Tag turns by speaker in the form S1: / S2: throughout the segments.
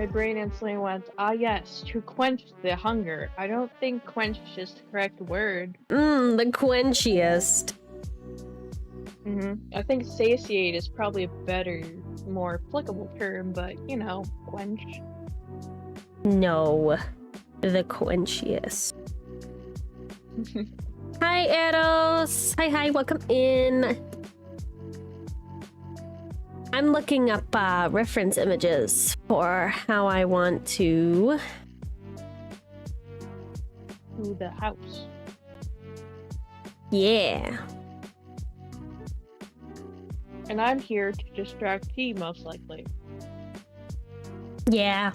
S1: My brain instantly went, ah yes, to quench the hunger. I don't think quench is the correct word.
S2: The quenchiest.
S1: I think satiate is probably a better, more applicable term, but you know, quench.
S2: No, the quenchiest. Hi, Eros. Hi, welcome in. I'm looking up reference images for how I want to...
S1: To the house.
S2: Yeah.
S1: And I'm here to distract T, most likely.
S2: Yeah.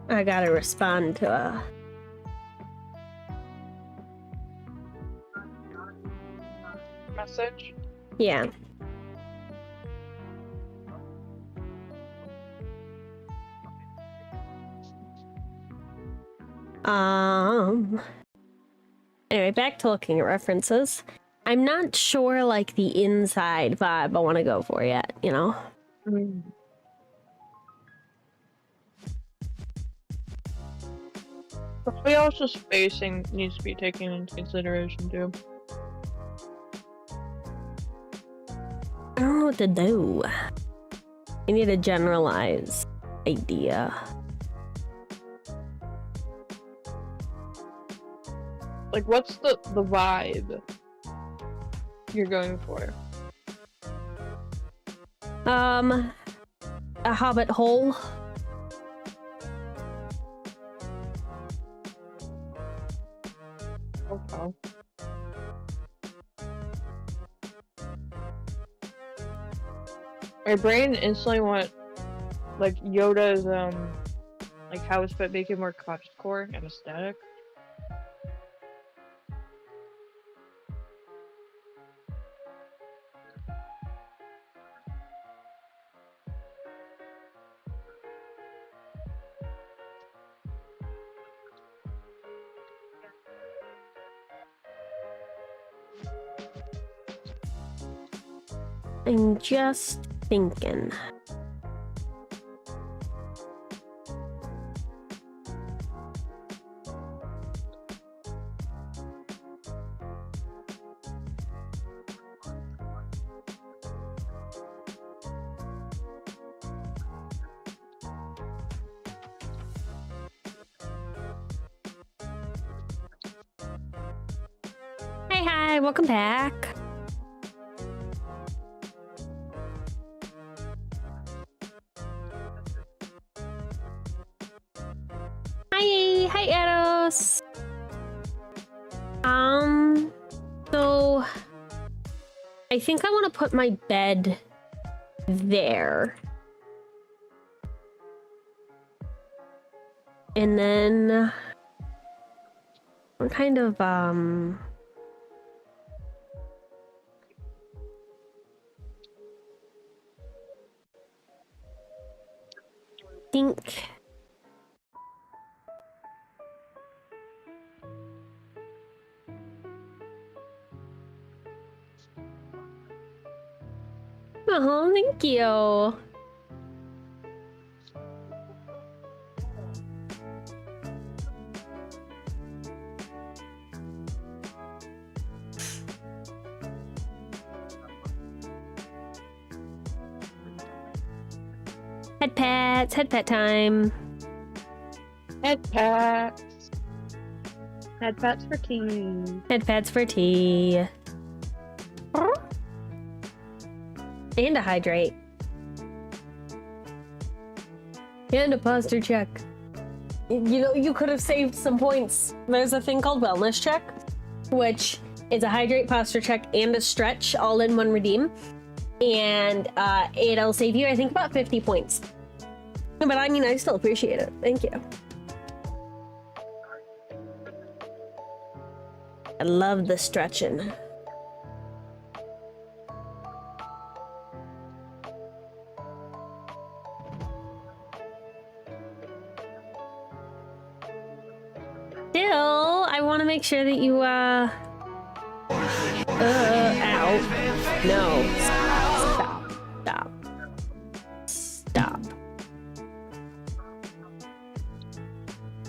S2: I gotta respond to a...
S1: Message?
S2: Yeah. Anyway, back to looking at references. I'm not sure, like, the inside vibe I want to go for yet, you know?
S1: Probably also spacing needs to be taken into consideration, too.
S2: I don't know what to do. I need a generalized idea.
S1: Like, what's the vibe you're going for?
S2: A hobbit hole.
S1: Okay. My brain instantly went like Yoda's like house, but make it more cottagecore and aesthetic.
S2: I'm just thinking. Hi, welcome back. Hi, Eros. So I think I want to put my bed there. And then I'm kind of think oh, thank you. Head pet time.
S1: Head pats. Head pats for tea.
S2: Head pats for tea. And a hydrate. And a posture check. You know, you could have saved some points. There's a thing called wellness check, which is a hydrate, posture check, and a stretch all in one redeem. and it'll save you, I think, about 50 points. But I mean, I still appreciate it. Thank you. I love the stretching. Still, I want to make sure that you, ow. No. Stop. Stop. Stop.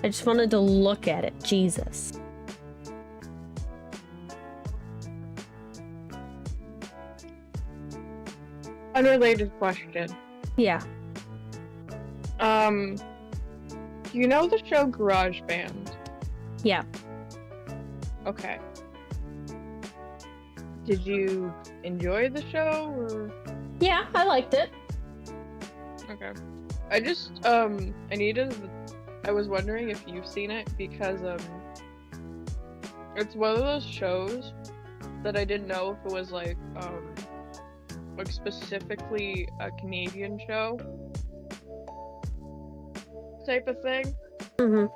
S2: I just wanted to look at it. Jesus.
S1: Unrelated question.
S2: Yeah.
S1: Do you know the show Garage Band?
S2: Yeah.
S1: Okay. Did you enjoy the show, or?
S2: Yeah, I liked it.
S1: Okay. I just, I was wondering if you've seen it, because, it's one of those shows that I didn't know if it was, like specifically a Canadian show type of thing.
S2: Mm-hmm.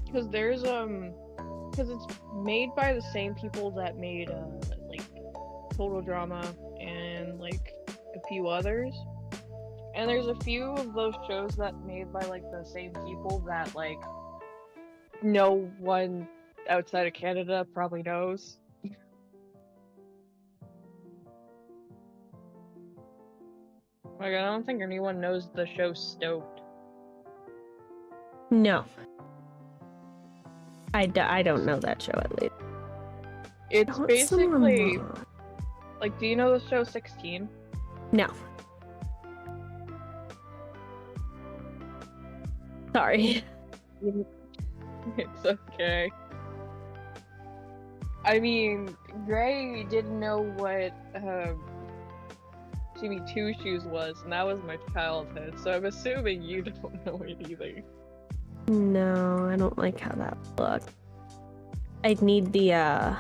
S1: Because there's, because it's made by the same people that made, like, Total Drama and, like, a few others. And there's a few of those shows that made by, like, the same people that, like, no one outside of Canada probably knows. Like, I don't think anyone knows the show Stoked.
S2: No. I don't know that show, at least.
S1: It's basically, like, do you know the show 16?
S2: No. Sorry.
S1: It's okay. I mean, Gray didn't know what Jimmy Two Shoes was, and that was my childhood, so I'm assuming you don't know it either.
S2: No, I don't like how that looks. I'd need the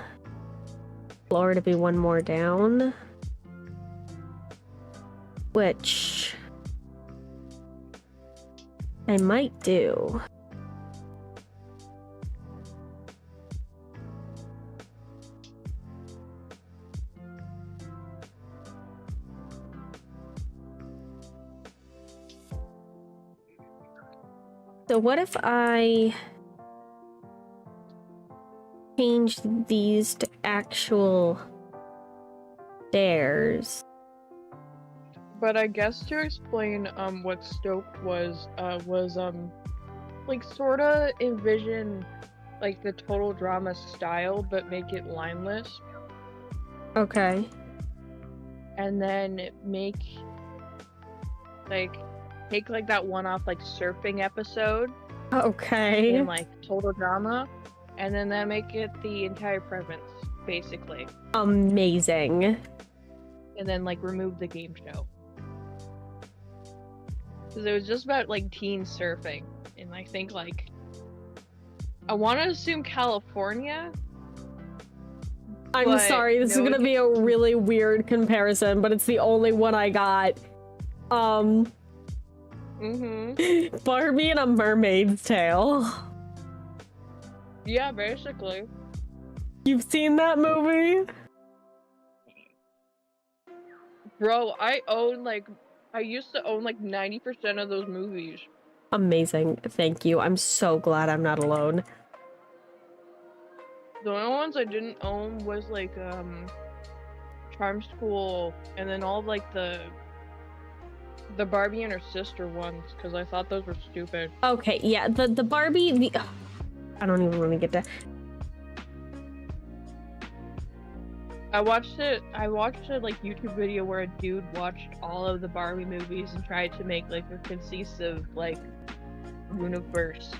S2: floor to be one more down, which I might do. So what if I change these to actual stairs?
S1: But I guess to explain what Stoked was like sorta envision like the Total Drama style, but make it lineless.
S2: Okay.
S1: And then make like take like that one-off like surfing episode
S2: Okay.
S1: in like Total Drama, and then make it the entire premise basically,
S2: Amazing.
S1: and then like remove the game show, because it was just about like teen surfing, and I think like I want to assume California.
S2: I'm
S1: But
S2: sorry, this is
S1: no,
S2: gonna be a really weird comparison, but it's the only one I got. Barbie and a Mermaid's Tale.
S1: Yeah, basically.
S2: You've seen that movie?
S1: Bro, I used to own like 90% of those movies.
S2: Amazing. Thank you. I'm so glad I'm not alone.
S1: The only ones I didn't own was like Charm School, and then all like the Barbie and her sister ones, because I thought those were stupid.
S2: Okay, yeah, the Barbie, I don't even want to get to.
S1: I watched a like YouTube video where a dude watched all of the Barbie movies and tried to make like a cohesive like universe.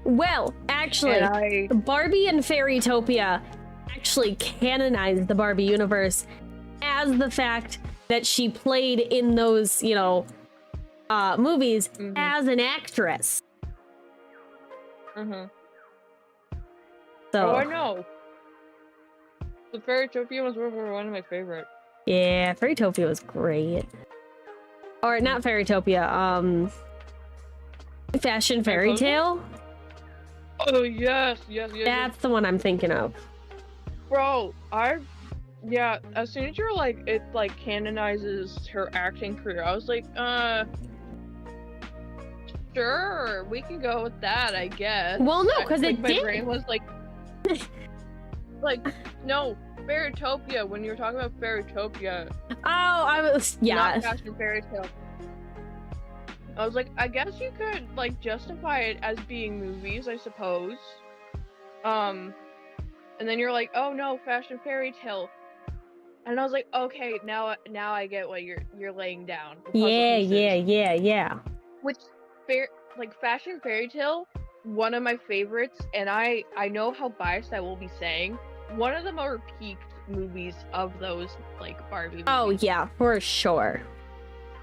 S2: Well, actually, Barbie and Fairytopia actually canonized the Barbie universe as the fact that she played in those, you know, movies as an actress.
S1: So.
S2: So
S1: Oh, I know. The Fairytopia ones were one of my favorite.
S2: Yeah, Fairytopia was great. Or not Fairytopia, Fashion Fairy Tale?
S1: Oh, yes.
S2: That's the one I'm thinking of.
S1: Bro, yeah, as soon as you're like, it like canonizes her acting career, I was like, sure, we can go with that, I guess.
S2: Well, no, because
S1: like,
S2: it
S1: my
S2: did.
S1: brain was like, no, Fairytopia. When you were talking about Fairytopia,
S2: Oh, I was, yeah.
S1: not Fashion Fairy Tale. I was like, I guess you could like justify it as being movies, I suppose. And then you're like, oh no, Fashion Fairy Tale. And I was like, okay, now I get what you're laying down.
S2: Yeah.
S1: Which Fashion Fairy Tale, one of my favorites, and I know how biased I will be saying, one of the more peaked movies of those like Barbie movies.
S2: Oh yeah, for sure.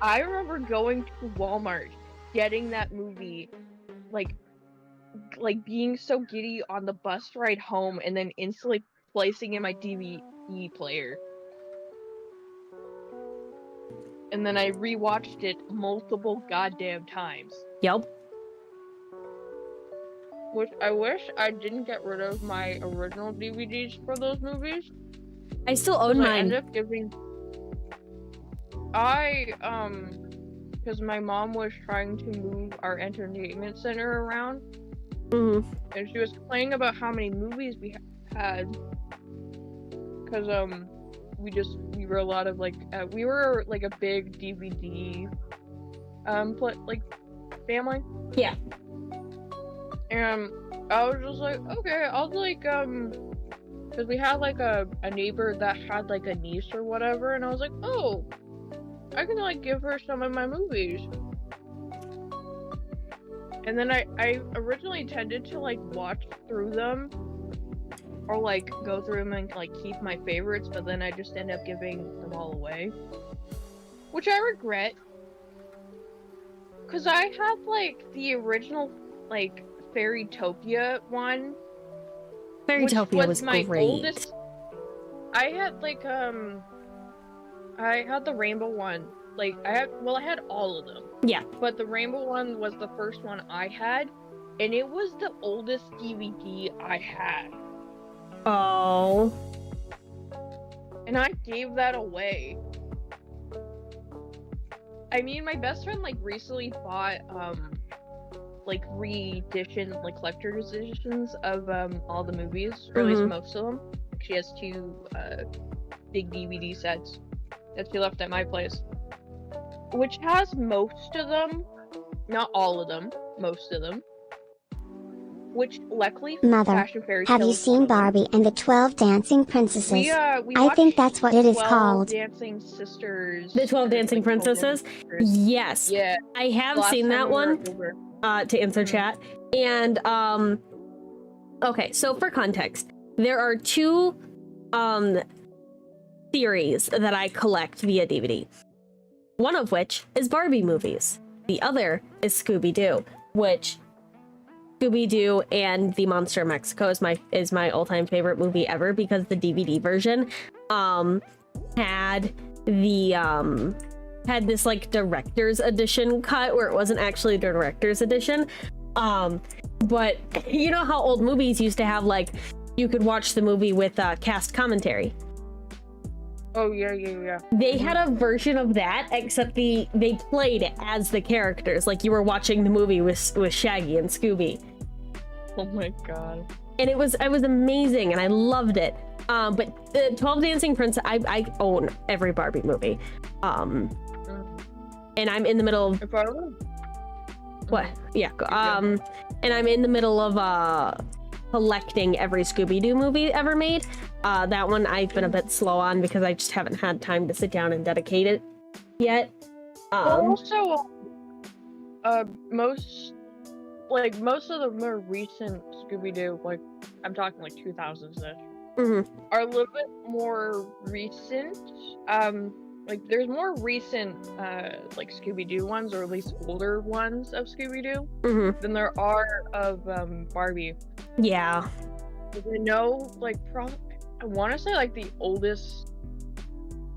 S1: I remember going to Walmart, getting that movie, like being so giddy on the bus ride home, and then instantly placing in my DVD player. And then I rewatched it multiple goddamn times.
S2: Yep.
S1: Which I wish I didn't get rid of my original DVDs for those movies.
S2: I still own mine.
S1: I ended up giving... because my mom was trying to move our entertainment center around.
S2: Mm-hmm.
S1: And she was complaining about how many movies we had. Because, we were a lot of, we were, a big DVD, family.
S2: Yeah.
S1: And I was just like, okay, I'll, because we had, a neighbor that had, a niece or whatever, and I was like, oh, I can, give her some of my movies. And then I originally intended to, watch through them, or, go through them and, keep my favorites, but then I just ended up giving them all away. Which I regret. Because I had, the original, Fairytopia one.
S2: Fairytopia was
S1: my
S2: great.
S1: Oldest... I had, I had the rainbow one. I had all of them.
S2: Yeah.
S1: But the rainbow one was the first one I had, and it was the oldest DVD I had.
S2: Oh.
S1: And I gave that away. I mean, my best friend, recently bought, re-edition, collector's editions of, all the movies, or at least most of them. She has 2, big DVD sets that she left at my place. Which has most of them, not all of them, most of them. Which, luckily,
S3: Mother,
S1: Fashion Fairy Tale
S3: have you seen Barbie and the 12 Dancing Princesses?
S1: We
S3: I think that's what it is called.
S1: Dancing Sisters.
S2: The 12 Dancing Princesses? Yes.
S1: Yeah.
S2: I have seen that one, to answer chat. And, okay, so for context, there are 2, series that I collect via DVD. One of which is Barbie movies. The other is Scooby-Doo, which Scooby-Doo and the Monster of Mexico is my all-time favorite movie ever, because the DVD version had this director's edition cut where it wasn't actually the director's edition. But you know how old movies used to have you could watch the movie with cast commentary.
S1: Oh, yeah.
S2: They had a version of that, except they played as the characters, you were watching the movie with Shaggy and Scooby.
S1: Oh my god.
S2: And it was amazing, and I loved it. But the 12 Dancing Princess, I own every Barbie movie. And I'm in the middle of... What? Yeah. And I'm in the middle of collecting every Scooby-Doo movie ever made. That one I've been a bit slow on because I just haven't had time to sit down and dedicate it yet.
S1: Also, most of the more recent Scooby-Doo, I'm talking 2000s-ish, are a little bit more recent. There's more recent, Scooby-Doo ones, or at least older ones of Scooby-Doo, than there are of, Barbie.
S2: Yeah.
S1: I know, I want to say like the oldest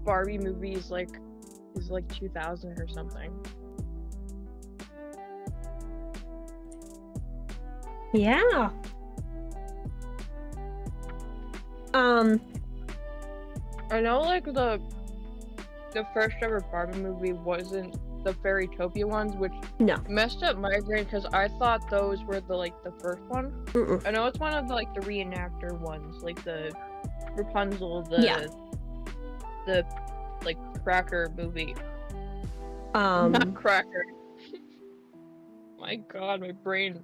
S1: Barbie movie is like 2000 or something.
S2: Yeah.
S1: I know like the first ever Barbie movie wasn't the Fairytopia ones, which messed up my brain because I thought those were the first one. I know it's one of the reenactor ones, like the Rapunzel, the like Cracker movie. Not Cracker. My God, my brain.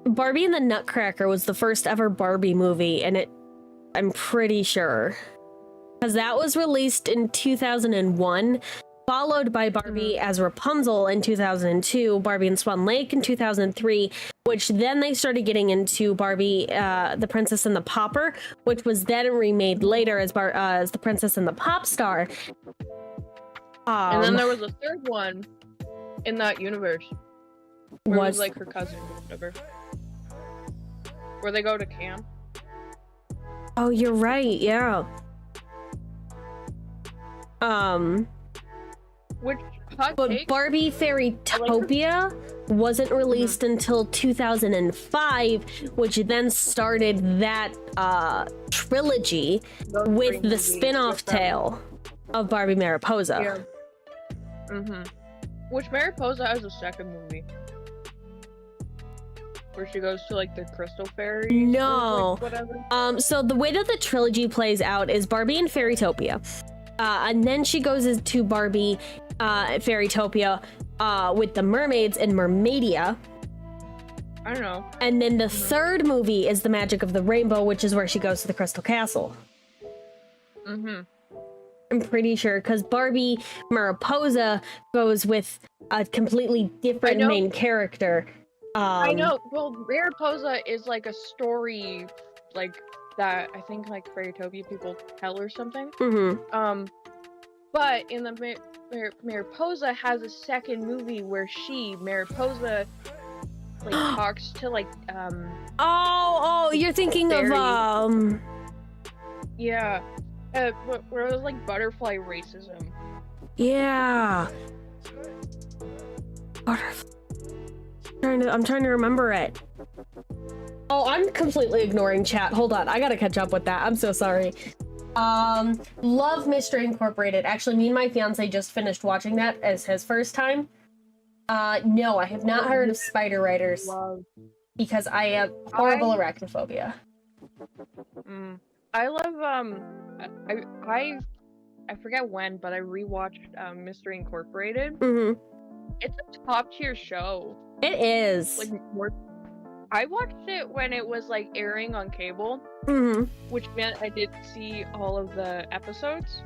S2: Barbie and the Nutcracker was the first ever Barbie movie, and I'm pretty sure. Because that was released in 2001, followed by Barbie as Rapunzel in 2002, Barbie and Swan Lake in 2003, which then they started getting into Barbie, the Princess and the Pauper, which was then remade later as the Princess and the Pop Star.
S1: And then there was a third one in that universe. Where it was like her cousin or whatever. Where they go to camp.
S2: Oh, you're right, yeah. But Barbie Fairytopia wasn't released until 2005, which then started that trilogy with the spin-off tale of Barbie Mariposa.
S1: Yeah. Which Mariposa has a second movie. Where she goes to the Crystal Fairy.
S2: No.
S1: Whatever.
S2: So the way that the trilogy plays out is Barbie and Fairytopia. And then she goes into Barbie Fairytopia with the mermaids in Mermaidia.
S1: I don't know.
S2: And then the third movie is The Magic of the Rainbow, which is where she goes to the Crystal Castle. I'm pretty sure, because Barbie Mariposa goes with a completely different main character.
S1: I know. Well, Mariposa is like a story, that I think Fairytopia people tell or something. But in the Mariposa has a second movie where Mariposa talks to
S2: Oh, you're thinking
S1: fairies.
S2: of
S1: Yeah. Where it was butterfly racism.
S2: Yeah. I'm trying to remember it. Oh, I'm completely ignoring chat. Hold on, I gotta catch up with that. I'm so sorry. Love Mystery Incorporated. Actually, me and my fiance just finished watching that as his first time. No, I have not heard of Spider Riders because I have horrible arachnophobia.
S1: I love I forget when, but I rewatched Mystery Incorporated. It's a top tier show.
S2: It is.
S1: I watched it when it was airing on cable, which meant I did see all of the episodes.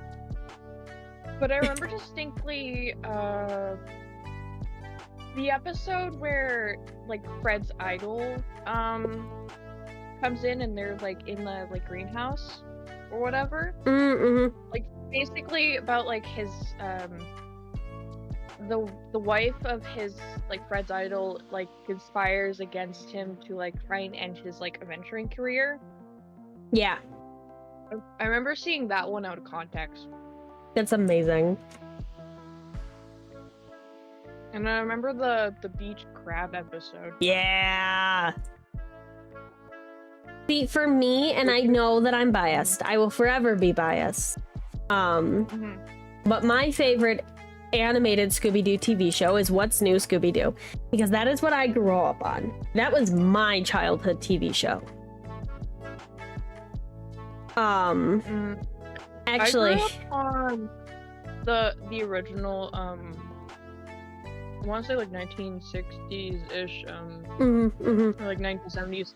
S1: But I remember distinctly the episode where Fred's idol comes in and they're in the greenhouse or whatever. Basically about his the wife of his Fred's idol conspires against him to try and end his adventuring career.
S2: Yeah.
S1: I remember seeing that one out of context.
S2: That's amazing.
S1: And I remember the beach crab episode.
S2: Yeah. See, for me, and I know that I'm biased, I will forever be biased. But my favorite animated Scooby-Doo TV show is What's New Scooby-Doo, because that is what I grew up on. That was my childhood TV show. Actually,
S1: I grew up on the original I want to say 1960s-ish or 1970s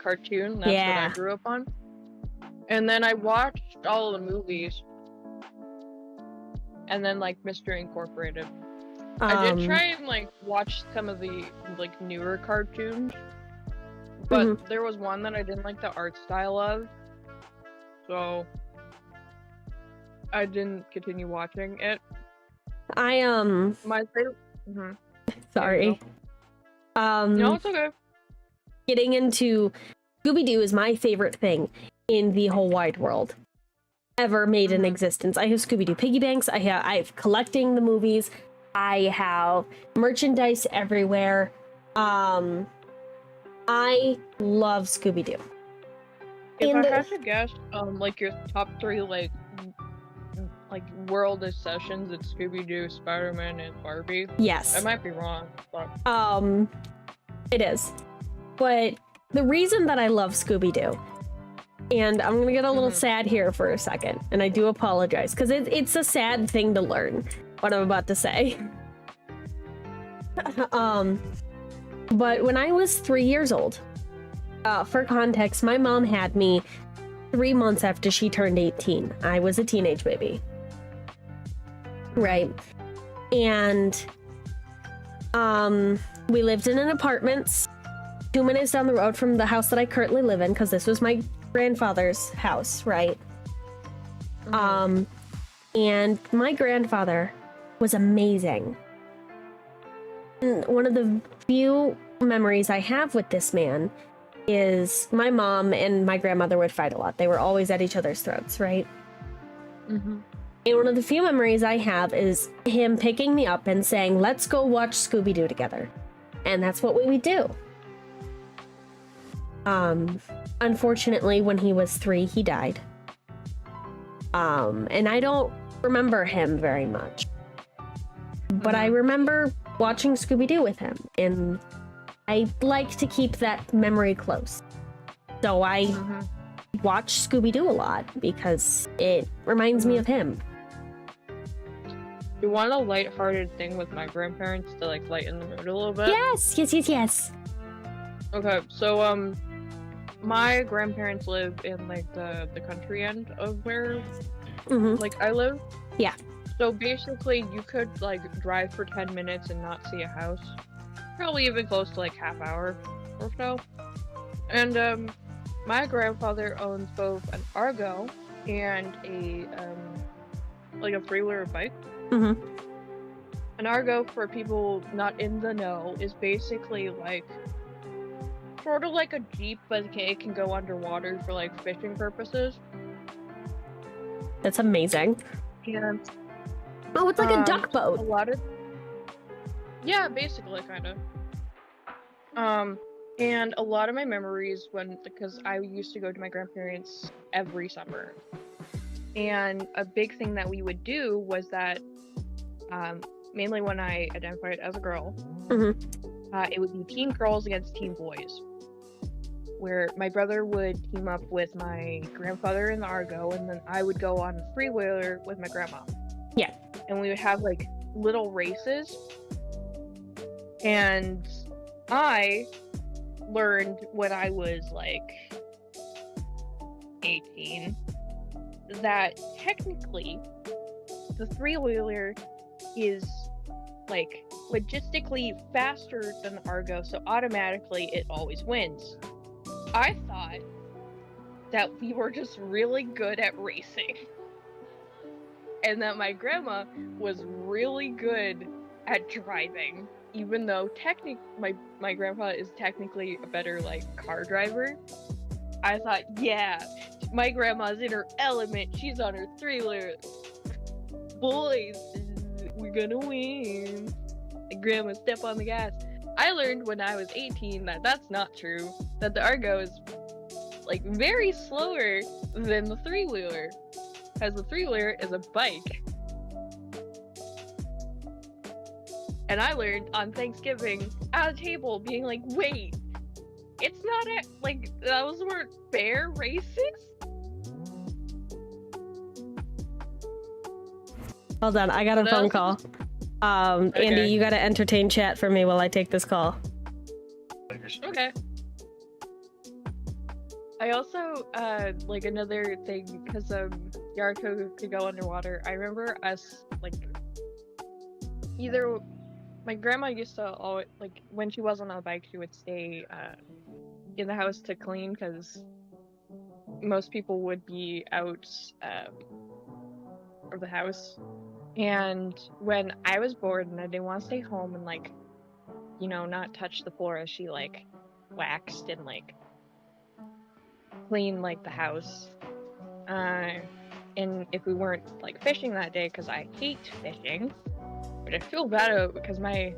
S1: cartoon. That's what I grew up on. And then I watched all of the movies. And then Mystery Incorporated. I did try and watch some of the newer cartoons, but there was one that I didn't like the art style of, so I didn't continue watching it.
S2: My
S1: favorite.
S2: Sorry.
S1: No, it's okay.
S2: getting into Scooby-Doo is my favorite thing in the whole wide world ever made in existence. I have Scooby-Doo piggy banks. I have collecting the movies. I have merchandise everywhere. I love Scooby-Doo.
S1: If I had to guess, like your top 3 like world obsessions, it's Scooby-Doo, Spider-Man, and Barbie.
S2: Yes.
S1: I might be wrong, but
S2: it is. But the reason that I love Scooby-Doo, and I'm gonna get a little sad here for a second, and I do apologize, because it's a sad thing to learn, what I'm about to say. But when I was 3 years old, for context, my mom had me 3 months after she turned 18. I was a teenage baby. Right. And we lived in an apartment 2 minutes down the road from the house that I currently live in, because this was my grandfather's house, right? And my grandfather was amazing. And one of the few memories I have with this man is my mom and my grandmother would fight a lot. They were always at each other's throats, right? And one of the few memories I have is him picking me up and saying, let's go watch Scooby-Doo together. And that's what we would do. Unfortunately, when he was 3, he died. And I don't remember him very much. But I remember watching Scooby-Doo with him, and I like to keep that memory close. So I watch Scooby-Doo a lot because it reminds me of him.
S1: You want a lighthearted thing with my grandparents to like lighten the mood a little bit?
S2: Yes.
S1: Okay, so my grandparents live in like the country end of where like I live.
S2: Yeah.
S1: So basically you could like drive for 10 minutes and not see a house. Probably even close to like half hour or so. And my grandfather owns both an Argo and a like a 3-wheeler bike. An Argo, for people not in the know, is basically like sort of like a Jeep, but it can go underwater for like fishing purposes.
S2: That's amazing.
S1: And
S2: oh, it's like a duck boat.
S1: A lot of yeah, basically, kind of. And a lot of my memories because I used to go to my grandparents every summer. And a big thing that we would do was that, mainly when I identified as a girl, it would be teen girls against teen boys. Where my brother would team up with my grandfather in the Argo, and then I would go on a 3-wheeler with my grandma.
S2: Yeah.
S1: And we would have like little races. And I learned when I was like 18 that technically the 3-wheeler is like logistically faster than the Argo, so automatically it always wins. I thought that we were just really good at racing and that my grandma was really good at driving, even though my grandpa is technically a better like car driver. I thought, yeah, my grandma's in her element, she's on her 3-wheeler, boys, we're gonna win. My grandma, step on the gas. I learned when I was 18 that that's not true, that the Argo is like very slower than the 3-wheeler, because the 3-wheeler is a bike. And I learned on Thanksgiving at a table being like, wait, it's not like those weren't fair races?
S2: Hold on, I got a phone call.
S1: Okay.
S2: Andy, you gotta entertain chat for me while I take this call.
S1: Okay. I also, like another thing, because Yarko could go underwater, I remember us, like, either, my grandma used to always, like, when she wasn't on a bike, she would stay, in the house to clean, because most people would be out, of the house. And when I was bored and I didn't want to stay home and, like, you know, not touch the floor as she, like, waxed and like clean like the house. And if we weren't like fishing that day, because I hate fishing, but I feel bad because my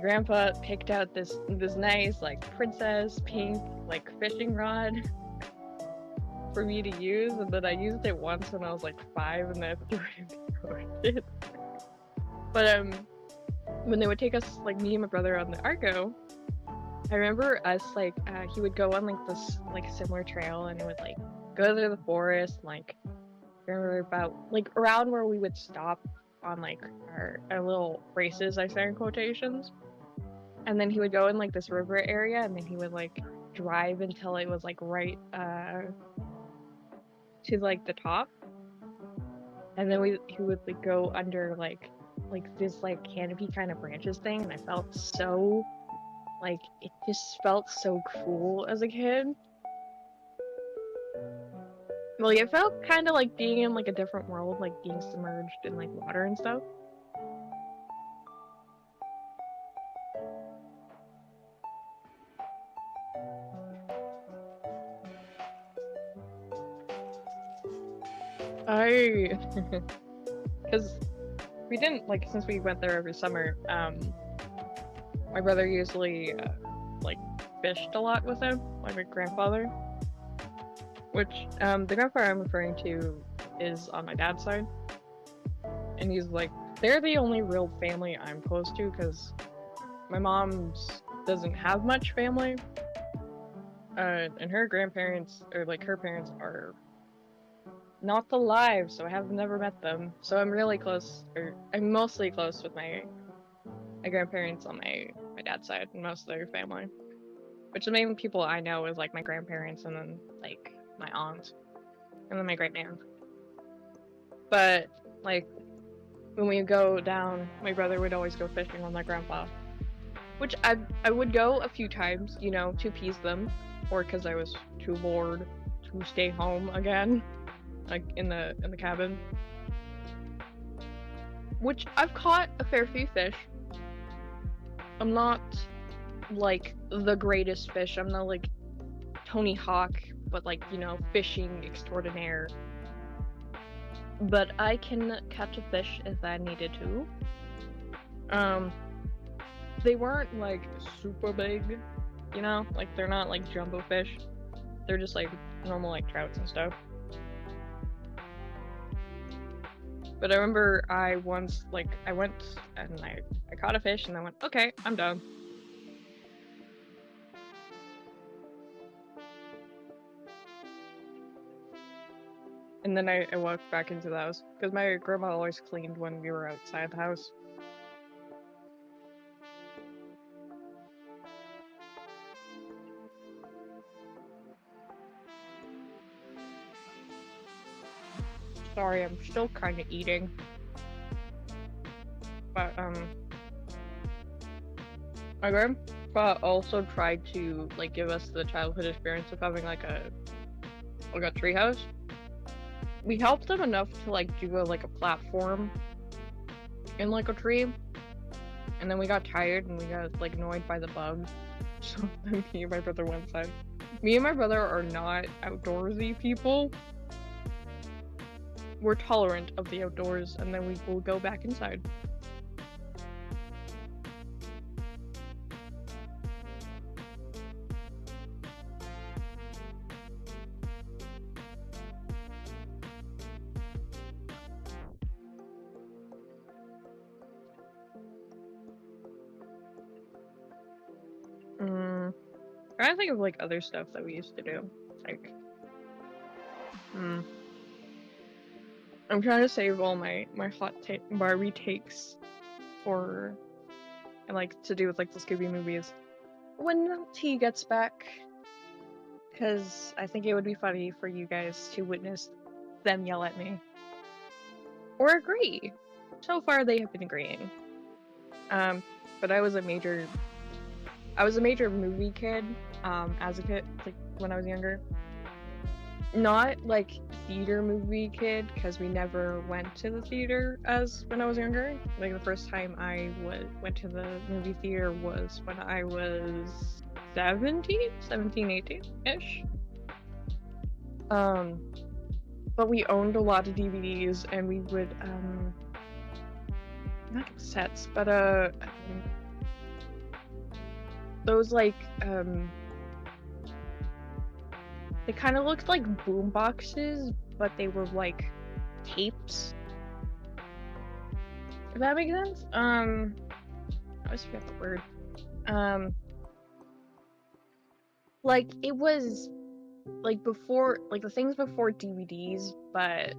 S1: grandpa picked out this nice like princess pink like fishing rod for me to use, and then I used it once when I was like 5 and then I threw it. But when they would take us, like me and my brother, on the Argo, I remember us like he would go on like this like similar trail and would like go through the forest, like I remember about like around where we would stop on like our little races, I say in quotations. And then he would go in like this river area, and then he would like drive until it was like right to like the top. And then he would like go under like this like canopy kind of branches thing, and I felt so like it just felt so cool as a kid. Like it felt kind of like being in like a different world, like being submerged in like water and stuff. Because we didn't like, since we went there every summer, my brother usually like fished a lot with him, like my grandfather. Which the grandfather I'm referring to is on my dad's side, and he's like, they're the only real family I'm close to, because my mom's doesn't have much family, and her grandparents, or like her parents, are not alive, so I have never met them. So I'm really close, or I'm mostly close with my grandparents on my dad's side, and most of their family. Which the main people I know is like my grandparents, and then like my aunt, and then my great aunt. But like when we go down, my brother would always go fishing with my grandpa, which I would go a few times, you know, to appease them, or because I was too bored to stay home again, like in the cabin. Which I've caught a fair few fish. I'm not like the greatest fish. I'm not like Tony Hawk, but like, you know, fishing extraordinaire. But I can catch a fish if I needed to. They weren't like super big, you know, like they're not like jumbo fish. They're just like normal like trouts and stuff. But I remember I once, like, I went and I caught a fish and I went, okay, I'm done. And then I walked back into the house, because my grandma always cleaned when we were outside the house. Sorry, I'm still kind of eating. But, my grandpa also tried to, like, give us the childhood experience of having, like a treehouse. We helped them enough to, like, do a platform in, like, a tree. And then we got tired and we got, like, annoyed by the bugs. So then me and my brother went inside. Me and my brother are not outdoorsy people. We're tolerant of the outdoors, and then we will go back inside. I'm trying to think of like other stuff that we used to do. Like, I'm trying to save all my hot Barbie takes for, and like to do with like the Scooby movies when T gets back, because I think it would be funny for you guys to witness them yell at me or agree. So far they have been agreeing. But I was a major movie kid, as a kid, like when I was younger. not like theater movie kid, because we never went to the theater as when I was younger. Like the first time I went to the movie theater was when I was 17, 18-ish. But we owned a lot of DVDs, and we would not cassettes, but those like they kind of looked like boom boxes, but they were like tapes. If that makes sense. I always forget the word. Like it was like before, like the things before DVDs, but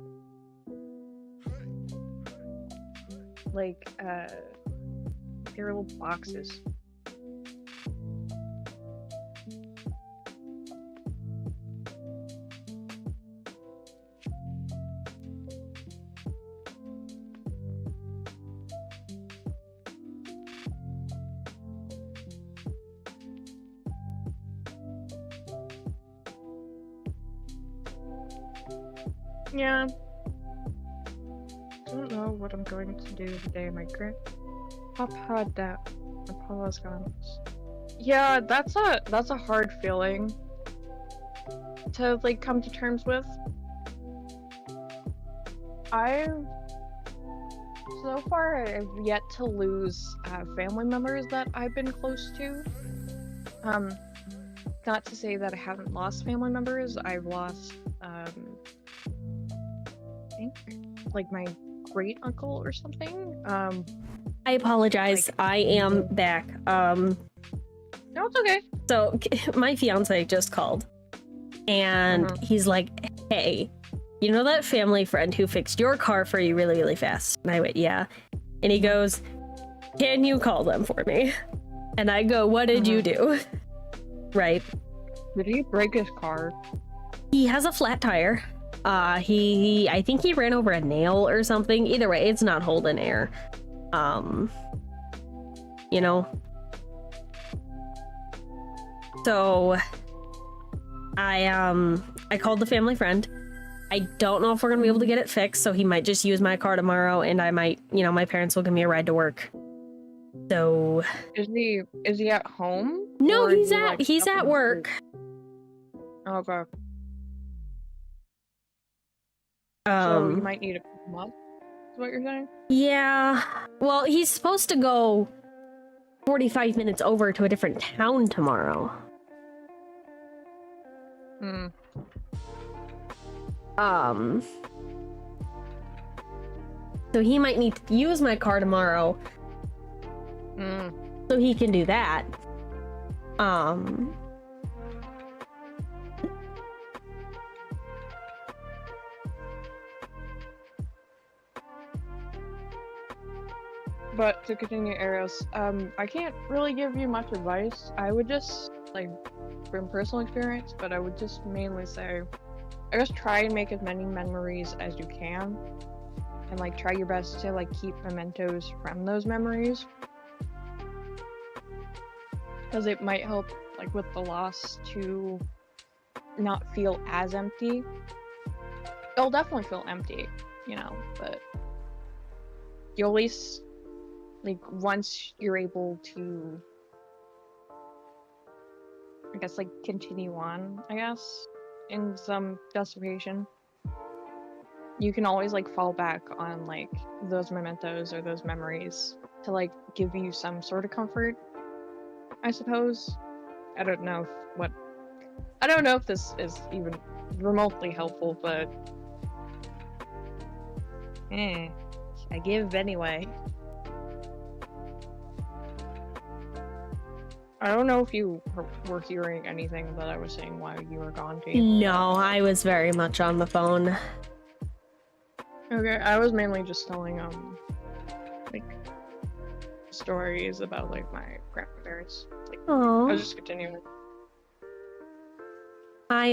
S1: like they were little boxes. Yeah. I don't know what I'm going to do today. My grandpa had that. My papa's gone. Yeah, that's a hard feeling to like come to terms with. So far I've yet to lose family members that I've been close to. Not to say that I haven't lost family members. I've lost I think like my great uncle or something.
S2: I apologize. I am back.
S1: No, it's okay.
S2: So my fiance just called, and he's like, "Hey, you know that family friend who fixed your car for you really, really fast?" And I went, "Yeah." And he goes, "Can you call them for me?" And I go, "What did you do?" Right.
S1: Did he break his car?
S2: He has a flat tire. I think he ran over a nail or something. Either way, it's not holding air. You know. So I called the family friend. I don't know if we're gonna be able to get it fixed, so he might just use my car tomorrow, and I might, my parents will give me a ride to work. So
S1: is he at home?
S2: No, he's at work.
S1: Okay. So you might need to pick him up, is what you're saying?
S2: Yeah. Well, he's supposed to go 45 minutes over to a different town tomorrow. So he might need to use my car tomorrow. So he can do that.
S1: But to continue, Eros, I can't really give you much advice. I would just, like, from personal experience, but I would just mainly say, I guess try and make as many memories as you can, and, like, try your best to, like, keep mementos from those memories. Because it might help, like, with the loss to not feel as empty. It'll definitely feel empty, but you'll at least, like, once you're able to, I guess, like, continue on, in some justification, you can always, like, fall back on, like, those mementos or those memories to, like, give you some sort of comfort, I suppose. I don't know if this is even remotely helpful, but I give anyway. I don't know if you were hearing anything that I was saying while you were gone, Kate.
S2: No, I was very much on the phone.
S1: Okay, I was mainly just telling, like, stories about, like, my grandparents. Like, I was just continuing.
S2: I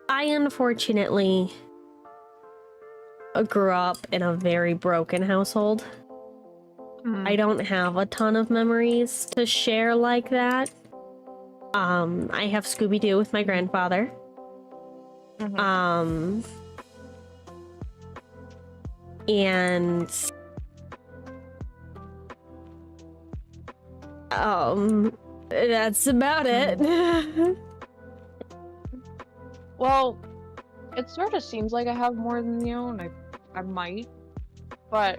S2: unfortunately grew up in a very broken household. I don't have a ton of memories to share like that. I have Scooby-Doo with my grandfather.
S1: Mhm.
S2: And that's about it.
S1: Well, it sort of seems like I have more than you, and I might, but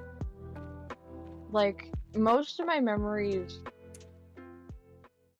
S1: like most of my memories